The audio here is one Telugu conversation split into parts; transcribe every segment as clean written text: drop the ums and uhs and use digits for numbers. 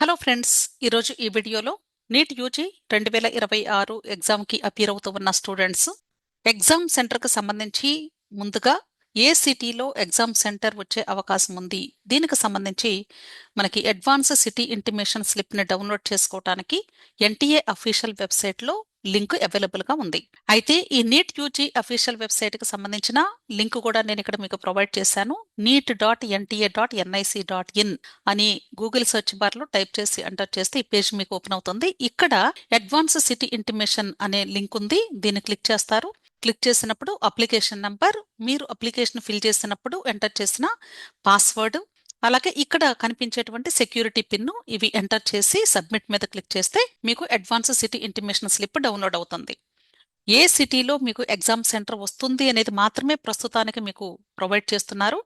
హలో ఫ్రెండ్స్, ఈరోజు ఈ వీడియోలో నీట్ యూజీ 2026 ఎగ్జామ్కి అపీర్ అవుతూ ఉన్న స్టూడెంట్స్ ఎగ్జామ్ సెంటర్కి సంబంధించి ముందుగా ఏ సిటీలో ఎగ్జామ్ సెంటర్ వచ్చే అవకాశం ఉంది, దీనికి సంబంధించి మనకి అడ్వాన్స్ సిటీ ఇంటిమేషన్ స్లిప్ని డౌన్లోడ్ చేసుకోవడానికి ఎన్టీఏ అఫీషియల్ వెబ్సైట్లో లింక్ అవైలబుల్గా ఉంది. అయితే ఈ నీట్ యూజీ అఫీషియల్ వెబ్సైట్కి సంబంధించిన లింక్ కూడా నేను ఇక్కడ మీకు ప్రొవైడ్ చేశాను. neet.nta.nic.in అని గూగుల్ సెర్చ్ బార్లో టైప్ చేసి ఎంటర్ చేస్తే ఈ పేజ్ మీకు ఓపెన్ అవుతుంది. ఇక్కడ అడ్వాన్స్ సిటీ ఇంటిమేషన్ అనే లింక్ ఉంది, దీన్ని క్లిక్ చేస్తారు. క్లిక్ చేసినప్పుడు అప్లికేషన్ నంబర్, మీరు అప్లికేషన్ ఫిల్ చేసినప్పుడు ఎంటర్ చేసిన పాస్వర్డ్, అలాగే ఇక్కడ కనిపించేటువంటి సెక్యూరిటీ పిన్, ఇవి ఎంటర్ చేసి సబ్మిట్ మీద క్లిక్ చేస్తే మీకు advance city intimation slip download అవుతుంది. ఏ సిటీలో మీకు ఎగ్జామ్ సెంటర్ వస్తుంది అనేది మాత్రమే ప్రస్తుతానికి మీకు ప్రొవైడ్ చేస్తున్నారు.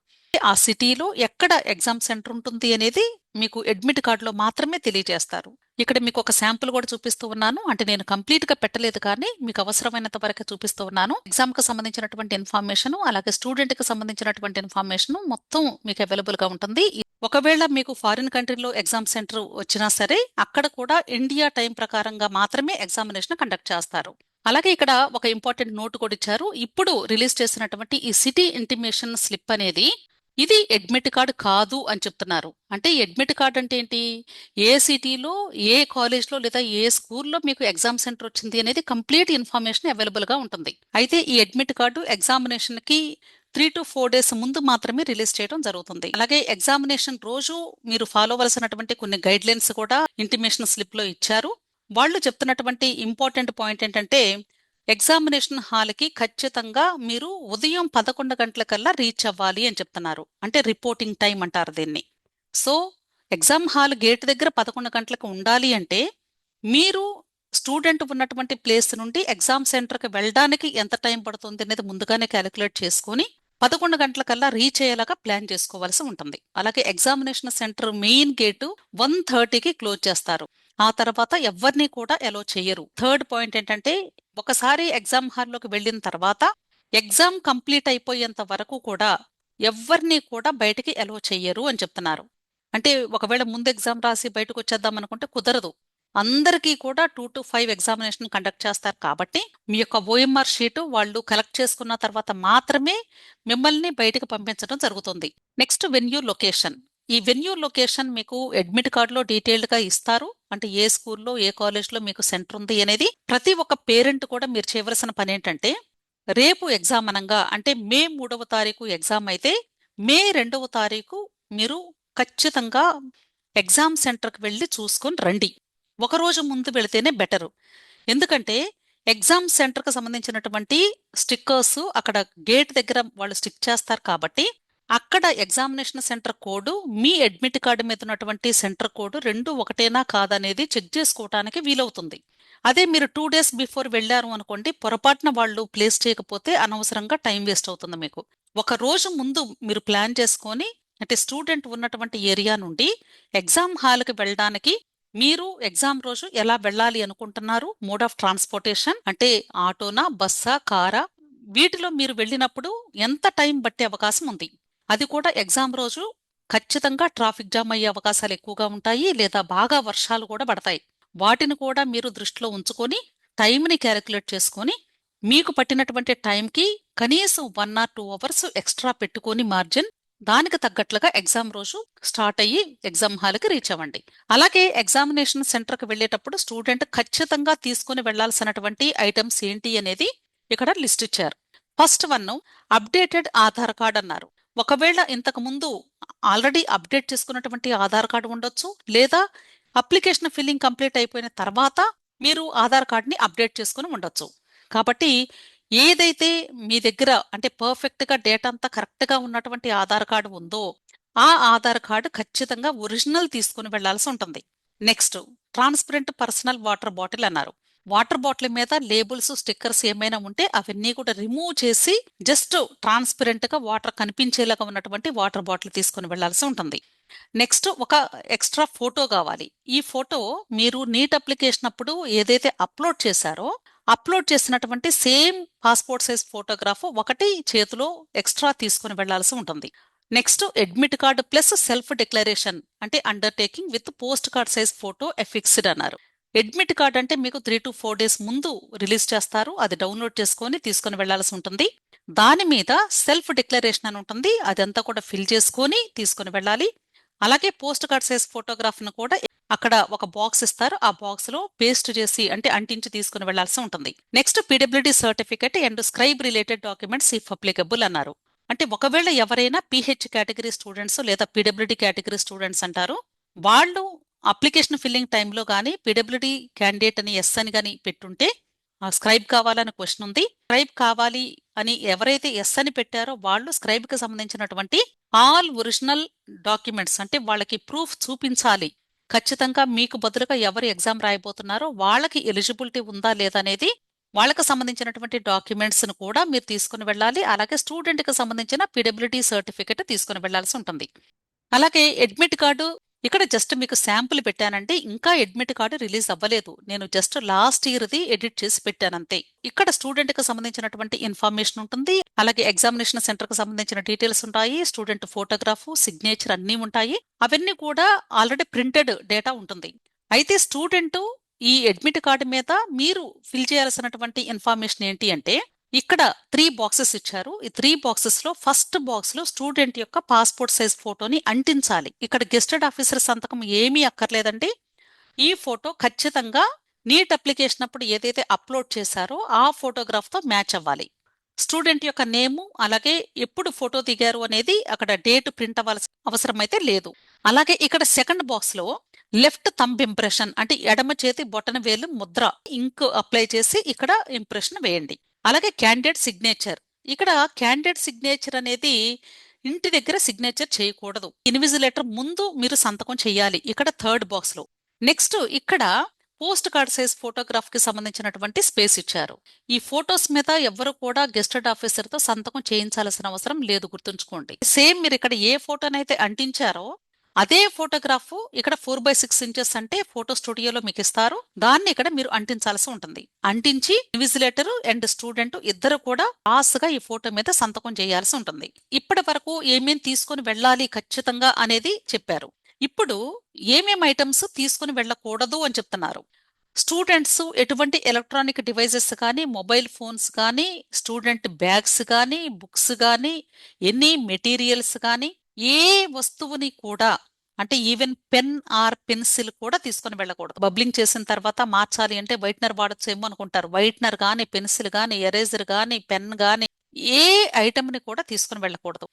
ఆ సిటీలో ఎక్కడ ఎగ్జామ్ సెంటర్ ఉంటుంది అనేది మీకు అడ్మిట్ కార్డులో మాత్రమే తెలియజేస్తారు. ఇక్కడ మీకు ఒక శాంపుల్ కూడా చూపిస్తూ ఉన్నాను. అంటే నేను కంప్లీట్ గా పెట్టలేదు, కానీ మీకు అవసరమైనంత వరకు చూపిస్తూ ఉన్నాను. ఎగ్జామ్ కి సంబంధించినటువంటి ఇన్ఫర్మేషన్, అలాగే స్టూడెంట్ కి సంబంధించినటువంటి ఇన్ఫర్మేషన్ మొత్తం మీకు అవైలబుల్ గా ఉంటుంది. ఒకవేళ మీకు ఫారిన్ కంట్రీలో ఎగ్జామ్ సెంటర్ వచ్చినా సరే, అక్కడ కూడా ఇండియా టైం ప్రకారంగా మాత్రమే ఎగ్జామినేషన్ కండక్ట్ చేస్తారు. అలాగే ఇక్కడ ఒక ఇంపార్టెంట్ నోట్ కూడా ఇచ్చారు. ఇప్పుడు రిలీజ్ చేసినటువంటి ఈ సిటీ ఇంటిమేషన్ స్లిప్ అనేది ఇది అడ్మిట్ కార్డ్ కాదు అని చెప్తున్నారు. అంటే అడ్మిట్ కార్డ్ అంటే ఏంటి? ఏ సిటీలో, ఏ కాలేజ్లో లేదా ఏ స్కూల్లో మీకు ఎగ్జామ్ సెంటర్ వచ్చింది అనేది కంప్లీట్ ఇన్ఫర్మేషన్ అవైలబుల్ గా ఉంటుంది. అయితే ఈ అడ్మిట్ కార్డు ఎగ్జామినేషన్ కి 3 to 4 days ముందు మాత్రమే రిలీజ్ చేయడం జరుగుతుంది. అలాగే ఎగ్జామినేషన్ రోజు మీరు ఫాలో అవ్వాల్సినటువంటి కొన్ని గైడ్ లైన్స్ కూడా ఇంటిమేషన్ స్లిప్ లో ఇచ్చారు. వాళ్ళు చెప్తున్నటువంటి ఇంపార్టెంట్ పాయింట్ ఏంటంటే, ఎగ్జామినేషన్ హాల్కి ఖచ్చితంగా మీరు ఉదయం 11 గంటలకల్లా రీచ్ అవ్వాలి అని చెప్తున్నారు. అంటే రిపోర్టింగ్ టైం అంటారు దీన్ని. సో ఎగ్జామ్ హాల్ గేట్ దగ్గర 11 గంటలకు ఉండాలి అంటే, మీరు స్టూడెంట్ ఉన్నటువంటి ప్లేస్ నుండి ఎగ్జామ్ సెంటర్కి వెళ్ళడానికి ఎంత టైం పడుతుంది అనేది ముందుగానే క్యాలిక్యులేట్ చేసుకుని 11 గంటలకల్లా రీచ్ అయ్యేలాగా ప్లాన్ చేసుకోవాల్సి ఉంటుంది. అలాగే ఎగ్జామినేషన్ సెంటర్ మెయిన్ గేటు 1:30కి క్లోజ్ చేస్తారు. ఆ తర్వాత ఎవరిని కూడా అలో చేయరు. థర్డ్ పాయింట్ ఏంటంటే, ఒకసారి ఎగ్జామ్ హాల్లోకి వెళ్ళిన తర్వాత ఎగ్జామ్ కంప్లీట్ అయిపోయేంత వరకు కూడా ఎవరిని కూడా బయటికి అలో చెయ్యరు అని చెప్తున్నారు. అంటే ఒకవేళ ముందు ఎగ్జామ్ రాసి బయటకు వచ్చేద్దాం అనుకుంటే కుదరదు. అందరికీ కూడా 2 to 5 ఎగ్జామినేషన్ కండక్ట్ చేస్తారు కాబట్టి మీ యొక్క ఓఎంఆర్ షీటు వాళ్ళు కలెక్ట్ చేసుకున్న తర్వాత మాత్రమే మిమ్మల్ని బయటకు పంపించడం జరుగుతుంది. Next venue location. ఈ వెన్యూ లొకేషన్ మీకు అడ్మిట్ కార్డులో డీటెయిల్డ్ గా ఇస్తారు. అంటే ఏ స్కూల్లో, ఏ కాలేజ్లో మీకు సెంటర్ ఉంది అనేది ప్రతి ఒక్క పేరెంట్ కూడా మీరు చేయవలసిన పని ఏంటంటే, రేపు ఎగ్జామ్ అనంగా అంటే మే 3వ తారీఖు ఎగ్జామ్ అయితే మే 2వ తారీఖు మీరు ఖచ్చితంగా ఎగ్జామ్ సెంటర్కి వెళ్ళి చూసుకొని రండి. ఒకరోజు ముందు వెళితేనే బెటరు. ఎందుకంటే ఎగ్జామ్ సెంటర్కి సంబంధించినటువంటి స్టిక్కర్స్ అక్కడ గేట్ దగ్గర వాళ్ళు స్టిక్ చేస్తారు కాబట్టి అక్కడ ఎగ్జామినేషన్ సెంటర్ కోడ్, మీ అడ్మిట్ కార్డు మీద ఉన్నటువంటి సెంటర్ కోడ్ రెండు ఒకటేనా కాదనేది చెక్ చేసుకోవటానికి వీలవుతుంది. అదే మీరు 2 days బిఫోర్ వెళ్ళారు అనుకోండి, పొరపాటున వాళ్ళు ప్లేస్ చేయకపోతే అనవసరంగా టైం వేస్ట్ అవుతుంది మీకు. ఒక రోజు ముందు మీరు ప్లాన్ చేసుకొని, అంటే స్టూడెంట్ ఉన్నటువంటి ఏరియా నుండి ఎగ్జామ్ హాల్కి వెళ్ళడానికి మీరు ఎగ్జామ్ రోజు ఎలా వెళ్ళాలి అనుకుంటున్నారు, మోడ్ ఆఫ్ ట్రాన్స్పోర్టేషన్ అంటే ఆటోనా, బస్సా, కారా, వీటిలో మీరు వెళ్ళినప్పుడు ఎంత టైం పట్టే అవకాశం ఉంది. అది కూడా ఎగ్జామ్ రోజు ఖచ్చితంగా ట్రాఫిక్ జామ్ అయ్యే అవకాశాలు ఎక్కువగా ఉంటాయి, లేదా బాగా వర్షాలు కూడా పడతాయి. వాటిని కూడా మీరు దృష్టిలో ఉంచుకొని టైంని క్యాలిక్యులేట్ చేసుకొని మీకు పట్టినటువంటి టైంకి కనీసం 1 or 2 hours ఎక్స్ట్రా పెట్టుకొని మార్జిన్, దానికి తగ్గట్లుగా ఎగ్జామ్ రోజు స్టార్ట్ అయ్యి ఎగ్జామ్ హాల్కి రీచ్ అవ్వండి. అలాగే ఎగ్జామినేషన్ సెంటర్కి వెళ్ళేటప్పుడు స్టూడెంట్ ఖచ్చితంగా తీసుకుని వెళ్లాల్సినటువంటి ఐటమ్స్ ఏంటి అనేది ఇక్కడ లిస్ట్ ఇచ్చారు. First one, updated Aadhaar card అన్నారు. ఒకవేళ ఇంతకు ముందు ఆల్రెడీ అప్డేట్ చేసుకున్నటువంటి ఆధార్ కార్డు ఉండొచ్చు, లేదా అప్లికేషన్ ఫిల్లింగ్ కంప్లీట్ అయిపోయిన తర్వాత మీరు ఆధార్ కార్డ్ని అప్డేట్ చేసుకుని ఉండొచ్చు. కాబట్టి ఏదైతే మీ దగ్గర అంటే పర్ఫెక్ట్ గా డేటా అంతా కరెక్ట్ గా ఉన్నటువంటి ఆధార్ కార్డు ఉందో ఆ ఆధార్ కార్డు ఖచ్చితంగా ఒరిజినల్ తీసుకుని వెళ్లాల్సి ఉంటుంది. Next, transparent personal water bottle అన్నారు. వాటర్ బాటిల్ మీద లేబుల్స్, స్టిక్కర్స్ ఏమైనా ఉంటే అవన్నీ కూడా రిమూవ్ చేసి జస్ట్ ట్రాన్స్పరెంట్ గా వాటర్ కనిపించేలాగా ఉన్నటువంటి వాటర్ బాటిల్ తీసుకుని వెళ్లాల్సి ఉంటుంది. నెక్స్ట్, ఒక ఎక్స్ట్రా ఫోటో కావాలి. ఈ ఫోటో మీరు నీట్ అప్లికేషన్ అప్పుడు ఏదైతే అప్లోడ్ చేశారో అప్లోడ్ చేసినటువంటి సేమ్ పాస్పోర్ట్ సైజ్ ఫోటోగ్రాఫ్ ఒకటి చేతిలో ఎక్స్ట్రా తీసుకుని వెళ్లాల్సి ఉంటుంది. Next admit card plus self declaration అంటే undertaking with post card size photo affixed అన్నారు. అడ్మిట్ కార్డ్ అంటే మీకు 3 to 4 days ముందు రిలీజ్ చేస్తారు, అది డౌన్లోడ్ చేసుకొని తీసుకొని వెళ్లాల్సి ఉంటుంది. దాని మీద సెల్ఫ్ డిక్లరేషన్ అని ఉంటుంది, అదంతా కూడా ఫిల్ చేసుకొని తీసుకొని వెళ్ళాలి. అలాగే పోస్ట్ కార్డ్ సైజ్ ఫోటోగ్రాఫ్ ను కూడా అక్కడ ఒక బాక్స్ ఇస్తారు, ఆ బాక్స్ లో పేస్ట్ చేసి అంటే అంటించి తీసుకుని వెళ్లాల్సి ఉంటుంది. Next PWD certificate and scribe related documents if applicable అన్నారు. అంటే ఒకవేళ ఎవరైనా పిహెచ్ కేటగిరీ స్టూడెంట్స్ లేదా పీడబ్ల్యూడి కేటగిరీ స్టూడెంట్స్ అంటారు, వాళ్ళు అప్లికేషన్ ఫిల్లింగ్ టైంలో కానీ పీడబ్ల్యూడి క్యాండిడేట్ అని ఎస్ అని కానీ పెట్టుంటే స్క్రైబ్ కావాలని క్వశ్చన్ ఉంది. స్క్రైబ్ కావాలి అని ఎవరైతే ఎస్ అని పెట్టారో వాళ్ళు స్క్రైబ్ కి సంబంధించినటువంటి ఆల్ ఒరిజినల్ డాక్యుమెంట్స్ అంటే వాళ్ళకి ప్రూఫ్ చూపించాలి. ఖచ్చితంగా మీకు బదులుగా ఎవరు ఎగ్జామ్ రాయబోతున్నారో వాళ్ళకి ఎలిజిబిలిటీ ఉందా లేదా అనేది, వాళ్ళకి సంబంధించినటువంటి డాక్యుమెంట్స్ ను కూడా మీరు తీసుకుని వెళ్ళాలి. అలాగే స్టూడెంట్ కి సంబంధించిన పీడబ్ల్యూడి సర్టిఫికేట్ తీసుకుని వెళ్లాల్సి ఉంటుంది. అలాగే అడ్మిట్ కార్డు ఇక్కడ జస్ట్ మీకు శాంపుల్ పెట్టానంటే ఇంకా అడ్మిట్ కార్డు రిలీజ్ అవ్వలేదు, నేను జస్ట్ లాస్ట్ ఇయర్ది ఎడిట్ చేసి పెట్టానంతే. ఇక్కడ స్టూడెంట్ కి సంబంధించినటువంటి ఇన్ఫర్మేషన్ ఉంటుంది, అలాగే ఎగ్జామినేషన్ సెంటర్ కి సంబంధించిన డీటెయిల్స్ ఉంటాయి, స్టూడెంట్ ఫోటోగ్రాఫ్ సిగ్నేచర్ అన్నీ ఉంటాయి. అవన్నీ కూడా ఆల్రెడీ ప్రింటెడ్ డేటా ఉంటుంది. అయితే స్టూడెంట్ ఈ అడ్మిట్ కార్డు మీద మీరు ఫిల్ చేయాల్సినటువంటి ఇన్ఫర్మేషన్ ఏంటి అంటే, ఇక్కడ 3 బాక్సెస్ ఇచ్చారు. ఈ 3 బాక్సెస్ లో ఫస్ట్ బాక్స్ లో స్టూడెంట్ యొక్క పాస్పోర్ట్ సైజ్ ఫోటోని అంటించాలి. ఇక్కడ గెస్టెడ్ ఆఫీసర్ సంతకం ఏమీ అక్కర్లేదండి. ఈ ఫోటో ఖచ్చితంగా నీట్ అప్లికేషన్ అప్పుడు ఏదైతే అప్లోడ్ చేశారో ఆ ఫోటోగ్రాఫ్ తో మ్యాచ్ అవ్వాలి. స్టూడెంట్ యొక్క నేము అలాగే ఎప్పుడు ఫోటో దిగారు అనేది అక్కడ డేట్ ప్రింట్ అవ్వాల్సిన అవసరం అయితే లేదు. అలాగే ఇక్కడ సెకండ్ బాక్స్ లో లెఫ్ట్ థంబ్ ఇంప్రెషన్ అంటే ఎడమ చేతి బొటన వేలు ముద్ర ఇంక్ అప్లై చేసి ఇక్కడ ఇంప్రెషన్ వేయండి. అలాగే క్యాండిడేట్ సిగ్నేచర్, ఇక్కడ క్యాండిడేట్ సిగ్నేచర్ అనేది ఇంటి దగ్గర సిగ్నేచర్ చేయకూడదు, ఇన్విజిలేటర్ ముందు మీరు సంతకం చేయాలి ఇక్కడ థర్డ్ బాక్స్ లో. నెక్స్ట్ ఇక్కడ పోస్ట్ కార్డ్ సైజ్ ఫోటోగ్రాఫ్ కి సంబంధించినటువంటి స్పేస్ ఇచ్చారు. ఈ ఫోటోస్ మీద ఎవరు కూడా గెస్టెడ్ ఆఫీసర్ తో సంతకం చేయించాల్సిన అవసరం లేదు, గుర్తుంచుకోండి. సేమ్ మీరు ఇక్కడ ఏ ఫోటోనైతే అంటించారో అదే ఫోటోగ్రాఫ్ ఇక్కడ 4/6 ఇంచెస్ అంటే ఫోటో స్టూడియోలో మీకు ఇస్తారు, దాన్ని ఇక్కడ మీరు అంటించాల్సి ఉంటుంది. అంటించి ఇన్విజిలేటర్ అండ్ స్టూడెంట్ ఇద్దరు కూడా గా ఈ ఫోటో మీద సంతకం చేయాల్సి ఉంటుంది. ఇప్పటి వరకు ఏమేం తీసుకుని వెళ్ళాలి ఖచ్చితంగా అనేది చెప్పారు. ఇప్పుడు ఏమేం ఐటమ్స్ తీసుకుని వెళ్ళకూడదు అని చెప్తున్నారు. స్టూడెంట్స్ ఎటువంటి ఎలక్ట్రానిక్ డివైజెస్ కానీ మొబైల్ ఫోన్స్ కానీ స్టూడెంట్ బ్యాగ్స్ కానీ బుక్స్ కానీ ఎనీ మెటీరియల్స్ కానీ ఏ వస్తువుని కూడా అంటే ఈవెన్ పెన్ ఆర్ పెన్సిల్ కూడా తీసుకుని వెళ్ళకూడదు. బబ్లింగ్ చేసిన తర్వాత మార్చాలి అంటే వైట్నర్ వాడొచ్చేమో అనుకుంటారు, వైట్నర్ గాని పెన్సిల్ గాని ఎరేజర్ గాని పెన్ గాని ఏ ఐటమ్ ని కూడా తీసుకుని వెళ్ళకూడదు.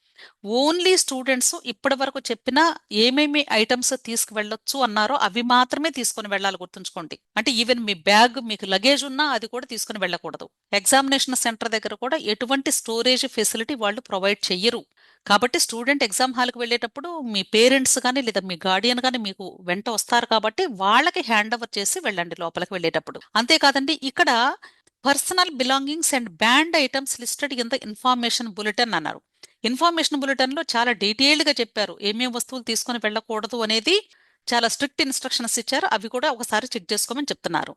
ఓన్లీ స్టూడెంట్స్ ఇప్పటి వరకు చెప్పిన ఏమేమి ఐటమ్స్ తీసుకువెళ్ళొచ్చు అన్నారో అవి మాత్రమే తీసుకుని వెళ్ళాలి, గుర్తుంచుకోండి. అంటే ఈవెన్ మీ బ్యాగ్ మీకు లగేజ్ ఉన్నా అది కూడా తీసుకుని వెళ్ళకూడదు. ఎగ్జామినేషన్ సెంటర్ దగ్గర కూడా ఎటువంటి స్టోరేజ్ ఫెసిలిటీ వాళ్ళు ప్రొవైడ్ చెయ్యరు. కాబట్టి స్టూడెంట్ ఎగ్జామ్ హాల్కి వెళ్ళేటప్పుడు మీ పేరెంట్స్ కానీ లేదా మీ గార్డియన్ కానీ మీకు వెంట వస్తారు కాబట్టి వాళ్ళకి హ్యాండ్ ఓవర్ చేసి వెళ్ళండి లోపలికి వెళ్ళేటప్పుడు. అంతేకాదండి ఇక్కడ personal belongings and band items listed in the information bulletin అన్నారు. ఇన్ఫర్మేషన్ బులెటిన్ లో చాలా డీటెయిల్డ్ గా చెప్పారు ఏమేం వస్తువులు తీసుకుని వెళ్ళకూడదు అనేది, చాలా స్ట్రిక్ట్ ఇన్స్ట్రక్షన్స్ ఇచ్చారు, అవి కూడా ఒకసారి చెక్ చేసుకోమని చెప్తున్నారు.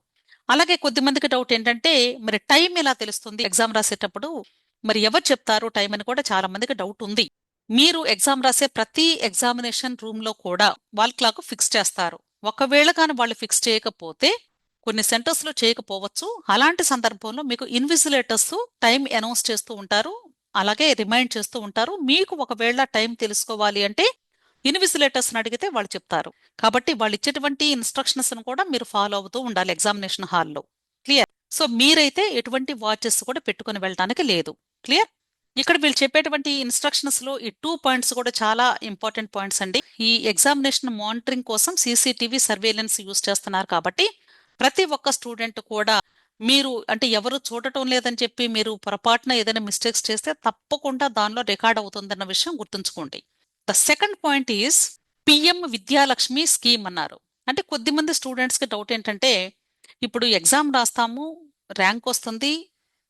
అలాగే కొద్దిమందికి డౌట్ ఏంటంటే మరి టైం ఎలా తెలుస్తుంది ఎగ్జామ్ రాసేటప్పుడు, మరి ఎవరు చెప్తారు టైం అని కూడా చాలా మందికి డౌట్ ఉంది. మీరు ఎగ్జామ్ రాసే ప్రతి ఎగ్జామినేషన్ రూమ్ లో కూడా వాల్ క్లాక్ ఫిక్స్ చేస్తారు. ఒకవేళ కానీ వాళ్ళు ఫిక్స్ చేయకపోతే కొన్ని సెంటర్స్ లో చేయకపోవచ్చు, అలాంటి సందర్భంలో మీకు ఇన్విజిలేటర్స్ టైం అనౌన్స్ చేస్తూ ఉంటారు, అలాగే రిమైండ్ చేస్తూ ఉంటారు. మీకు ఒకవేళ టైం తెలుసుకోవాలి అంటే ఇన్విజిలేటర్స్ అడిగితే వాళ్ళు చెప్తారు. కాబట్టి వాళ్ళు ఇచ్చేటువంటి ఇన్స్ట్రక్షన్స్ కూడా మీరు ఫాలో అవుతూ ఉండాలి ఎగ్జామినేషన్ హాల్లో. క్లియర్? సో మీరైతే ఎటువంటి వాచెస్ కూడా పెట్టుకుని వెళ్ళడానికి లేదు. క్లియర్? ఇక్కడ వీళ్ళు చెప్పేటువంటి ఇన్స్ట్రక్షన్స్ లో ఈ 2 పాయింట్స్ కూడా చాలా ఇంపార్టెంట్ పాయింట్స్ అండి. ఈ ఎగ్జామినేషన్ మానిటరింగ్ కోసం సీసీటీవీ సర్వేలెన్స్ యూజ్ చేస్తున్నారు కాబట్టి ప్రతి ఒక్క స్టూడెంట్ కూడా మీరు అంటే ఎవరు చూడటం లేదని చెప్పి మీరు పొరపాటున ఏదైనా మిస్టేక్స్ చేస్తే తప్పకుండా దానిలో రికార్డ్ అవుతుందన్న విషయం గుర్తుంచుకోండి. The second point is PM Vidyalakshmi scheme అన్నారు. అంటే కొద్దిమంది స్టూడెంట్స్ కి డౌట్ ఏంటంటే ఇప్పుడు ఎగ్జామ్ రాస్తాము, ర్యాంక్ వస్తుంది,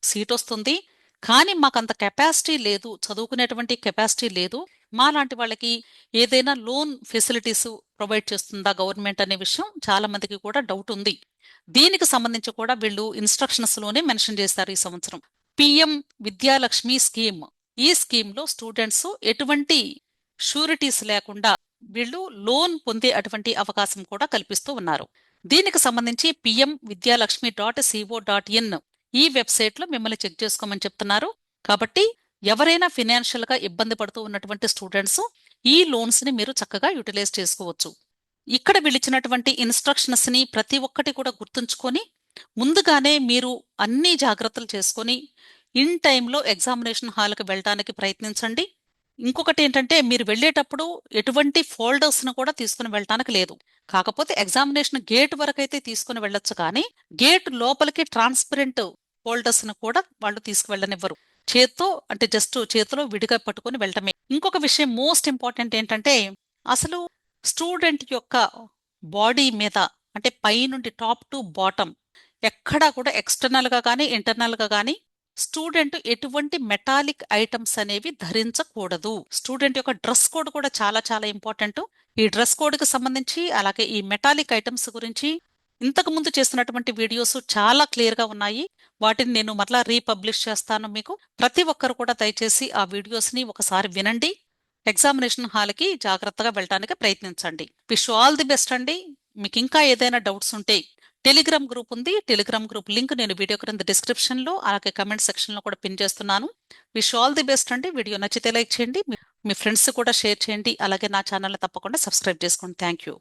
సీట్ వస్తుంది, కానీ మాకు అంత కెపాసిటీ లేదు, చదువుకునేటువంటి కెపాసిటీ లేదు, మా లాంటి వాళ్ళకి ఏదైనా లోన్ ఫెసిలిటీస్ ప్రొవైడ్ చేస్తుందా గవర్నమెంట్ అనే విషయం చాలా మందికి కూడా డౌట్ ఉంది. దీనికి సంబంధించి కూడా వీళ్ళు ఇన్స్ట్రక్షన్స్ లోనే మెన్షన్ చేస్తారు ఈ సంవత్సరం. పిఎం విద్యాలక్ష్మి స్కీమ్, ఈ స్కీమ్ లో స్టూడెంట్స్ ఎటువంటి షూరిటీస్ లేకుండా వీళ్ళు లోన్ పొందే అటువంటి అవకాశం కూడా కల్పిస్తూ ఉన్నారు. దీనికి సంబంధించి pmvidyalakshmi.co.in ఈ వెబ్సైట్లో మిమ్మల్ని చెక్ చేసుకోమని చెప్తున్నారు. కాబట్టి ఎవరైనా ఫినాన్షియల్ గా ఇబ్బంది పడుతూ ఉన్నటువంటి స్టూడెంట్స్ ఈ లోన్స్ ని మీరు చక్కగా యూటిలైజ్ చేసుకోవచ్చు. ఇక్కడ వీళ్ళిచ్చినటువంటి ఇన్స్ట్రక్షన్స్ ని ప్రతి ఒక్కటి కూడా గుర్తుంచుకొని ముందుగానే మీరు అన్ని జాగ్రత్తలు చేసుకొని ఇన్ టైంలో ఎగ్జామినేషన్ హాల్కి వెళ్ళడానికి ప్రయత్నించండి. ఇంకొకటి ఏంటంటే మీరు వెళ్ళేటప్పుడు ఎటువంటి ఫోల్డర్స్ ను కూడా తీసుకుని వెళ్ళటానికి లేదు. కాకపోతే ఎగ్జామినేషన్ గేట్ వరకు అయితే తీసుకుని వెళ్ళొచ్చు, కానీ గేట్ లోపలికి ట్రాన్స్పరెంట్ ఫోల్డర్స్ ను కూడా వాళ్ళు తీసుకువెళ్ళనివ్వరు. చేత్తో అంటే జస్ట్ చేతిలో విడిగా పట్టుకుని వెళ్ళటమే. ఇంకొక విషయం మోస్ట్ ఇంపార్టెంట్ ఏంటంటే అసలు స్టూడెంట్ యొక్క బాడీ మీద అంటే పై నుండి టాప్ టు బాటమ్ ఎక్కడా కూడా ఎక్స్టర్నల్ గా కానీ ఇంటర్నల్ గా కానీ స్టూడెంట్ ఎటువంటి మెటాలిక్ ఐటమ్స్ అనేవి ధరించకూడదు. స్టూడెంట్ యొక్క డ్రెస్ కోడ్ కూడా చాలా చాలా ఇంపార్టెంట్. ఈ డ్రెస్ కోడ్ కి సంబంధించి అలాగే ఈ మెటాలిక్ ఐటమ్స్ గురించి ఇంతకు ముందు చేస్తున్నటువంటి వీడియోస్ చాలా క్లియర్ గా ఉన్నాయి. వాటిని నేను మరలా రీపబ్లిష్ చేస్తాను. మీకు ప్రతి ఒక్కరు కూడా దయచేసి ఆ వీడియోస్ ని ఒకసారి వినండి. ఎగ్జామినేషన్ హాల్కి జాగ్రత్తగా వెళ్ళడానికి ప్రయత్నించండి. విష్ ఆల్ ది బెస్ట్ అండి. మీకు ఇంకా ఏదైనా డౌట్స్ ఉంటే టెలిగ్రామ్ గ్రూప్ ఉంది. టెలిగ్రామ్ గ్రూప్ లింక్ నేను వీడియో క్రింద డిస్క్రిప్షన్ లో అలాగే కమెంట్ సెక్షన్ లో కూడా పిన్ చేస్తున్నాను. విష్ ఆల్ ది బెస్ట్ అండి. వీడియో నచ్చితే లైక్ చేయండి, మీ ఫ్రెండ్స్ కూడా షేర్ చేయండి. అలాగే నా ఛానల్ తప్పకుండా సబ్స్క్రైబ్ చేసుకోండి. Thank you.